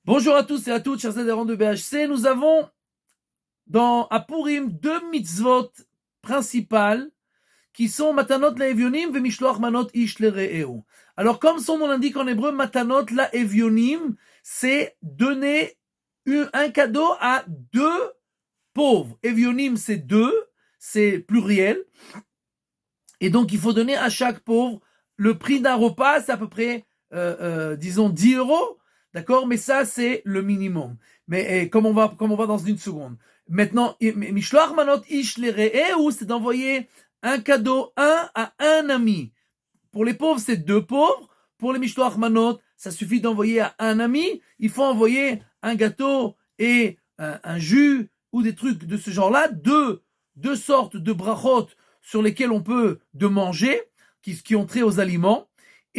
Bonjour à tous et à toutes, chers adhérents de BHC. Nous avons à Purim deux mitzvot principales qui sont Matanot laEvionim et Mishloach Manot Ish leRe'ehu. Alors, comme son nom l'indique en hébreu, Matanot laEvionim, c'est donner un cadeau à deux pauvres. Evionim, c'est deux, c'est pluriel. Et donc, il faut donner à chaque pauvre le prix d'un repas, c'est à peu près, disons, 10 euros. D'accord? Mais ça, c'est le minimum. Mais comme on va dans une seconde. Maintenant, Mishloach Manot Ish leRe'ehu, c'est d'envoyer un cadeau, un à un ami. Pour les pauvres, c'est deux pauvres. Pour les Mishloach Manot, ça suffit d'envoyer à un ami. Il faut envoyer un gâteau et un jus ou des trucs de ce genre-là. Deux sortes de brachot sur lesquels on peut de manger, qui ont trait aux aliments.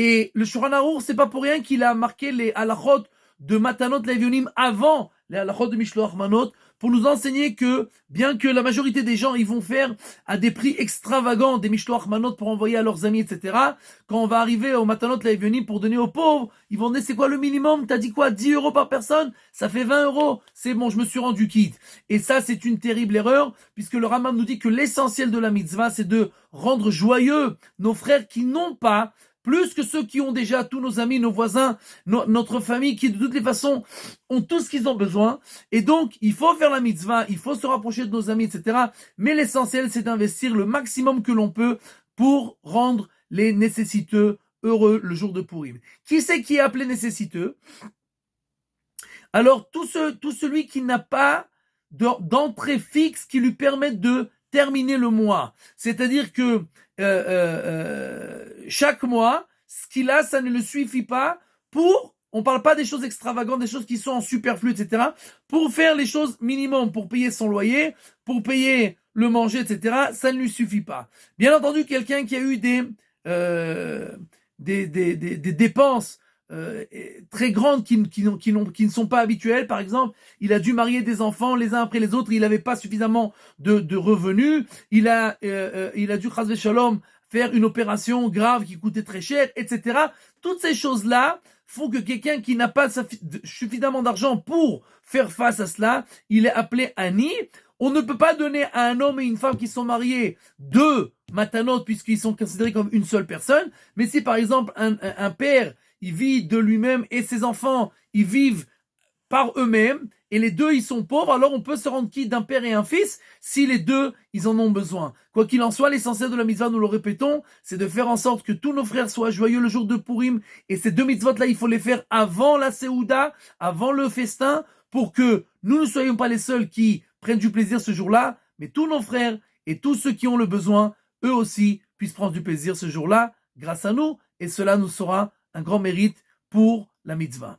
Et le Shulchan Aruch, c'est pas pour rien qu'il a marqué les halachot de Matanot laEvionim avant les halachot de Mishloach Manot, pour nous enseigner que, bien que la majorité des gens, ils vont faire à des prix extravagants des Mishloach Manot pour envoyer à leurs amis, etc., quand on va arriver au Matanot laEvionim pour donner aux pauvres, ils vont dire, c'est quoi le minimum? T'as dit quoi? 10 euros par personne? Ça fait 20 euros. C'est bon, je me suis rendu quitte. Et ça, c'est une terrible erreur, puisque le Rambam nous dit que l'essentiel de la mitzvah, c'est de rendre joyeux nos frères qui n'ont pas, plus que ceux qui ont déjà, tous nos amis, nos voisins, notre famille, qui de toutes les façons ont tout ce qu'ils ont besoin. Et donc, il faut faire la mitzvah, il faut se rapprocher de nos amis, etc. Mais l'essentiel, c'est d'investir le maximum que l'on peut pour rendre les nécessiteux heureux le jour de Purim. Qui c'est qui est appelé nécessiteux? Alors, tout celui qui n'a pas d'entrée fixe qui lui permette de terminer le mois. C'est-à-dire que chaque mois, ce qu'il a, ça ne le suffit pas pour, on parle pas des choses extravagantes, des choses qui sont en superflu, etc., pour faire les choses minimum, pour payer son loyer, pour payer le manger, etc., ça ne lui suffit pas. Bien entendu, quelqu'un qui a eu des dépenses très grandes qui ne sont pas habituelles. Par exemple, il a dû marier des enfants les uns après les autres, il n'avait pas suffisamment de revenus, il a dû, chas v'shalom, faire une opération grave qui coûtait très cher, etc. Toutes ces choses-là font que quelqu'un qui n'a pas suffisamment d'argent pour faire face à cela, il est appelé ani. On ne peut pas donner à un homme et une femme qui sont mariés deux matanot puisqu'ils sont considérés comme une seule personne. Mais si par exemple un père, il vit de lui-même et ses enfants, ils vivent par eux-mêmes et les deux, ils sont pauvres, alors on peut se rendre quitte d'un père et un fils si les deux, ils en ont besoin. Quoi qu'il en soit, l'essentiel de la mitzvah, nous le répétons, c'est de faire en sorte que tous nos frères soient joyeux le jour de Purim. Et ces deux mitzvot-là, il faut les faire avant la Seouda, avant le festin, pour que nous ne soyons pas les seuls qui prennent du plaisir ce jour-là, mais tous nos frères et tous ceux qui ont le besoin, eux aussi, puissent prendre du plaisir ce jour-là, grâce à nous, et cela nous sera un grand mérite pour la mitzvah.